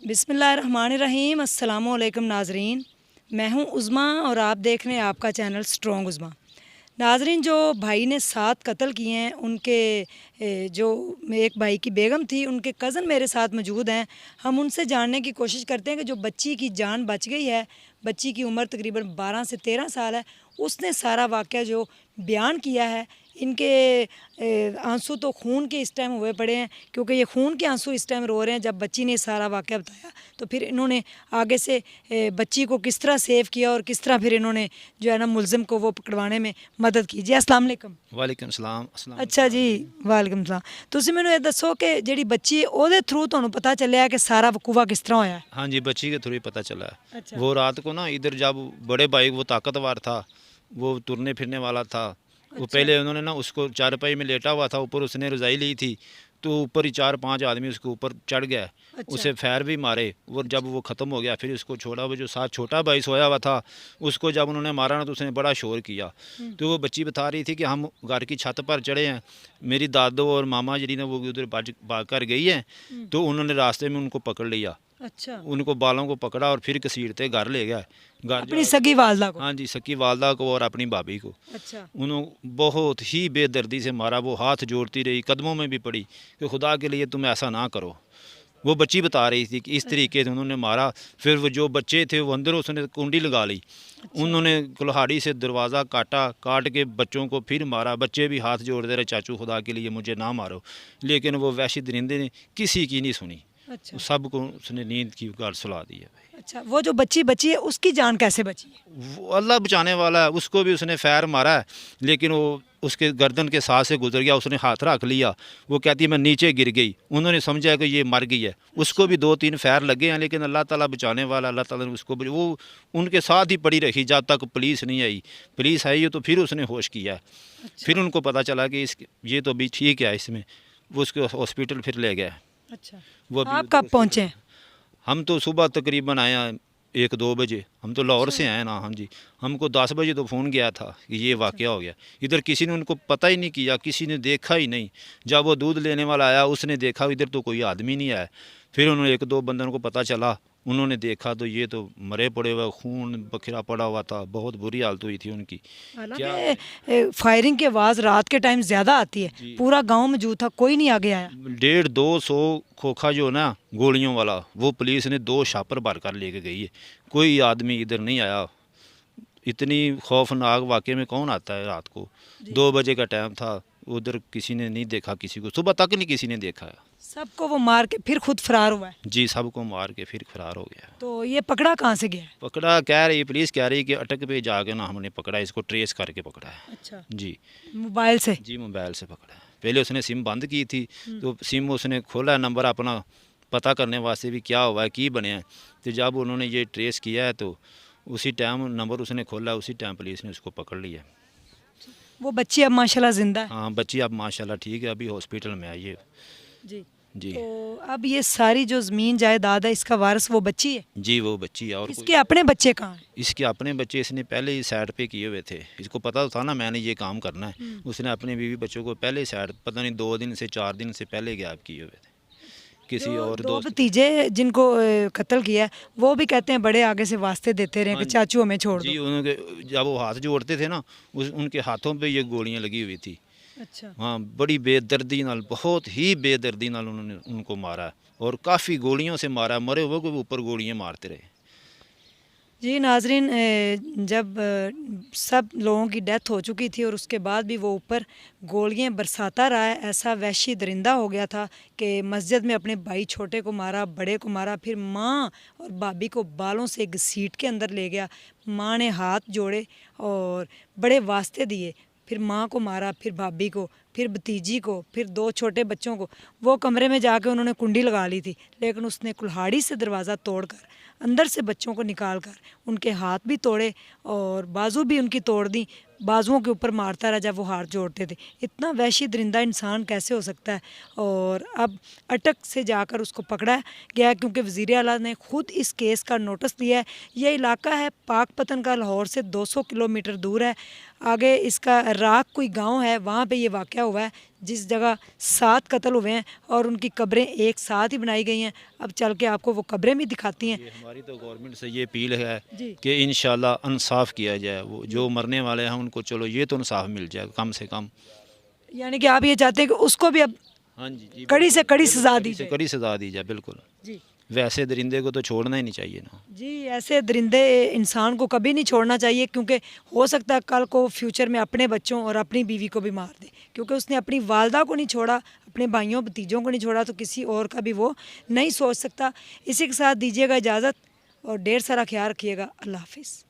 بسم اللہ الرحمن الرحیم۔ السلام علیکم ناظرین، میں ہوں عظمیٰ اور آپ دیکھ رہے ہیں آپ کا چینل اسٹرانگ عظمیٰ۔ ناظرین، جو بھائی نے 7 قتل کیے ہیں، ان کے جو ایک بھائی کی بیگم تھی، ان کے کزن میرے ساتھ موجود ہیں۔ ہم ان سے جاننے کی کوشش کرتے ہیں کہ جو بچی کی جان بچ گئی ہے، بچی کی عمر تقریباً 12 سے 13 سال ہے، اس نے سارا واقعہ جو بیان کیا ہے۔ ان کے آنسو تو خون کے اس ٹائم ہوئے پڑے ہیں، کیونکہ یہ خون کے آنسو اس ٹائم رو رہے ہیں۔ جب بچی نے سارا واقعہ بتایا تو پھر انہوں نے آگے سے بچی کو کس طرح سیو کیا اور کس طرح پھر انہوں نے جو ہے نا ملزم کو وہ پکڑوانے میں مدد کی۔ جی السلام علیکم۔ وعلیکم السلام۔ اچھا جی، وعلیکم السلام۔ تسی مینوں یہ دسو کہ جیڑی بچی اودے تھرو تانوں پتہ چلیا ہے کہ سارا وقوع کس طرح ہویا ہے؟ ہاں جی، بچی کے تھرو ہی پتہ چلا ہے۔ اچھا۔ وہ رات کو نا ادھر جب بڑے بھائی وہ طاقتور تھا، وہ ترنے پھرنے والا تھا، وہ پہلے انہوں نے نا اس کو چارپائی میں لیٹا ہوا تھا، اوپر اس نے رضائی لی تھی، تو اوپر ہی 4-5 آدمی اس کے اوپر چڑھ گیا، اسے فیر بھی مارے، اور جب وہ ختم ہو گیا پھر اس کو چھوڑا۔ وہ جو ساتھ چھوٹا بھائی سویا ہوا تھا، اس کو جب انہوں نے مارا نا تو اس نے بڑا شور کیا۔ تو وہ بچی بتا رہی تھی کہ ہم گھر کی چھت پر چڑھے ہیں، میری دادو اور ماما جی نے وہ ادھر بھاگ کر گئی ہیں، تو انہوں نے راستے میں ان کو پکڑ لیا، اچھا، ان کو بالوں کو پکڑا اور پھر کسیڑتے گھر لے گیا۔ اپنی سگی والدہ کو؟ ہاں جی، سکی والدہ کو اور اپنی بھابھی کو۔ اچھا۔ انہوں بہت ہی بے دردی سے مارا، وہ ہاتھ جوڑتی رہی، قدموں میں بھی پڑی کہ خدا کے لیے تم ایسا نہ کرو۔ وہ بچی بتا رہی تھی کہ اس طریقے سے انہوں نے مارا۔ پھر وہ جو بچے تھے وہ اندر اس نے کنڈی لگا لی، انہوں نے کلہاڑی سے دروازہ کاٹ کے بچوں کو پھر مارا۔ بچے بھی ہاتھ جوڑ دے رہے، چاچو خدا کے لیے مجھے نہ مارو، لیکن وہ وحشی درندے نے کسی کی نہیں سنی، سب کو اس نے نیند کی گال سلا دی ہے۔ اچھا، وہ جو بچی ہے اس کی جان کیسے بچی ہے؟ وہ اللہ بچانے والا ہے، اس کو بھی اس نے فیر مارا ہے، لیکن وہ اس کے گردن کے ساتھ سے گزر گیا، اس نے ہاتھ رکھ لیا، وہ کہتی ہے میں نیچے گر گئی، انہوں نے سمجھا کہ یہ مر گئی ہے، اس کو بھی 2-3 فیر لگے ہیں، لیکن اللہ تعالیٰ بچانے والا، اللہ تعالیٰ نے اس کو وہ ان کے ساتھ ہی پڑی رہی جب تک پولیس نہیں آئی۔ پولیس آئی تو پھر اس نے ہوش کیا، پھر ان کو پتہ چلا کہ یہ تو بھی ٹھیک ہے، اس میں وہ اس کو ہاسپٹل پھر لے گیا۔ اچھا، وہ آپ کب پہنچے؟ ہم تو صبح تقریباً آئے ہیں 1-2 بجے، ہم تو لاہور سے آئے نا۔ ہاں جی، ہم کو 10 بجے تو فون گیا تھا کہ یہ واقعہ ہو گیا۔ ادھر کسی نے ان کو پتہ ہی نہیں کیا، کسی نے دیکھا ہی نہیں۔ جب وہ دودھ لینے والا آیا اس نے دیکھا ادھر تو کوئی آدمی نہیں آیا، پھر انہوں نے 1-2 بندوں کو پتہ چلا، انہوں نے دیکھا تو یہ تو مرے پڑے ہوا، خون بکھرا پڑا ہوا تھا، بہت بری حالت ہوئی تھی ان کی۔ حالانکہ فائرنگ کی آواز رات کے ٹائم زیادہ آتی ہے، پورا گاؤں موجود تھا، کوئی نہیں آگے آیا۔ 150-200 کھوکھا جو نا گولیوں والا، وہ پولیس نے 2 شاپر بھر کر لے کے گئی ہے، کوئی آدمی ادھر نہیں آیا۔ اتنی خوفناک واقعے میں کون آتا ہے رات کو؟ 2 بجے کا ٹائم تھا، ادھر کسی نے نہیں دیکھا، کسی کو صبح تک نہیں کسی نے دیکھا۔ سب کو وہ مار کے پھر خود فرار ہوا ہے؟ جی، سب کو مار کے پھر فرار ہو گیا۔ تو یہ پکڑا کہاں سے گیا ہے؟ پکڑا کہہ رہی پولیس کہہ رہی کہ اٹک پہ جا کے نا ہم نے پکڑا، اس کو ٹریس کر کے پکڑا ہے۔ اچھا، جی، موبائل سے؟ جی، موبائل سے پکڑا ہے۔ پہلے اس نے سم بند کی تھی، تو سم اس نے کھولا ہے نمبر اپنا پتہ کرنے واسطے بھی کیا ہوا ہے، کی بنے ہیں، تو جب انہوں نے یہ ٹریس کیا ہے تو اسی ٹائم نمبر اس نے کھولا، اسی ٹائم پولیس نے اس کو پکڑ لیا۔ وہ بچی اب ماشاءاللہ زندہ ہے؟ ہاں، بچی اب ماشاءاللہ ٹھیک ہے، ابھی ہاسپٹل میں آئی ہے۔ جی جی، تو اب یہ ساری جو زمین جائیداد ہے اس کا وارث وہ بچی ہے؟ جی، وہ بچی ہے۔ اور اس کے اپنے بچے کہاں ہیں؟ اس کے اپنے بچے اس نے پہلے ہی سائڈ پہ کیے ہوئے تھے، اس کو پتہ تھا نا میں نے یہ کام کرنا ہے، اس نے اپنے بیوی بچوں کو پہلے سائڈ پتہ نہیں 2 دن سے 4 دن سے پہلے غائب کیے ہوئے تھے۔ کسی اور 2 بھتیجے جن کو قتل کیا ہے وہ بھی کہتے ہیں بڑے آگے سے واسطے دیتے رہے کہ چاچو ہمیں چھوڑ دو۔ جی، انہوں کے جب وہ ہاتھ جوڑتے تھے نا ان کے ہاتھوں پہ یہ گولیاں لگی ہوئی تھی۔ اچھا، ہاں، بڑی بے دردی نال، بہت ہی بے دردی نال انہوں نے ان کو مارا ہے، اور کافی گولیوں سے مارا ہے، مرے ہوئے کو اوپر گولیاں مارتے رہے۔ جی ناظرین، جب سب لوگوں کی ڈیتھ ہو چکی تھی اور اس کے بعد بھی وہ اوپر گولیاں برساتا رہا ہے، ایسا وحشی درندہ ہو گیا تھا کہ مسجد میں اپنے بھائی چھوٹے کو مارا، بڑے کو مارا، پھر ماں اور بھابھی کو بالوں سے گھسیٹ کے اندر لے گیا۔ ماں نے ہاتھ جوڑے اور بڑے واسطے دیے، پھر ماں کو مارا، پھر بھابھی کو، پھر بھتیجی کو، پھر 2 چھوٹے بچوں کو۔ وہ کمرے میں جا کے انہوں نے کنڈی لگا لی تھی، لیکن اس نے کلہاڑی سے دروازہ توڑ کر اندر سے بچوں کو نکال کر ان کے ہاتھ بھی توڑے اور بازو بھی ان کی توڑ دیں، بازوؤں کے اوپر مارتا رہا جب وہ ہاتھ جوڑتے تھے۔ اتنا وحشی درندہ انسان کیسے ہو سکتا ہے؟ اور اب اٹک سے جا کر اس کو پکڑا گیا کیونکہ وزیر اعلیٰ نے خود اس کیس کا نوٹس دیا ہے۔ یہ علاقہ ہے پاک پتن کا، لاہور سے 200 کلومیٹر دور ہے۔ آگے اس کا راک کوئی گاؤں ہے، وہاں پہ یہ واقعہ ہوا ہے جس جگہ 7 قتل ہوئے ہیں اور ان کی قبریں ایک ساتھ ہی بنائی گئی ہیں. اب چل کے آپ کو وہ قبریں بھی دکھاتی ہیں. یہ ہماری تو گورنمنٹ سے یہ اپیل ہے جی کہ انشاءاللہ انصاف کیا جائے. وہ جو مرنے والے ہیں ان کو چلو یہ تو انصاف مل جائے کم سے کم. یعنی کہ آپ یہ چاہتے ہیں کہ اس کو بھی اب ہاں جی کڑی سے کڑی سزا دی سے جائے. کڑی سزا دی جائے بالکل. جی ویسے درندے کو تو چھوڑنا ہی نہیں چاہیے نا. جی ایسے درندے انسان کو کبھی نہیں چھوڑنا چاہیے کیونکہ ہو سکتا ہے کل کو فیوچر میں اپنے بچوں اور اپنی بیوی کو بھی مار دے کیونکہ اس نے اپنی والدہ کو نہیں چھوڑا اپنے بھائیوں بھتیجوں کو نہیں چھوڑا تو کسی اور کا بھی وہ نہیں سوچ سکتا. اسی کے ساتھ دیجیے گا اجازت اور ڈھیر سارا خیال رکھیے گا. اللہ حافظ.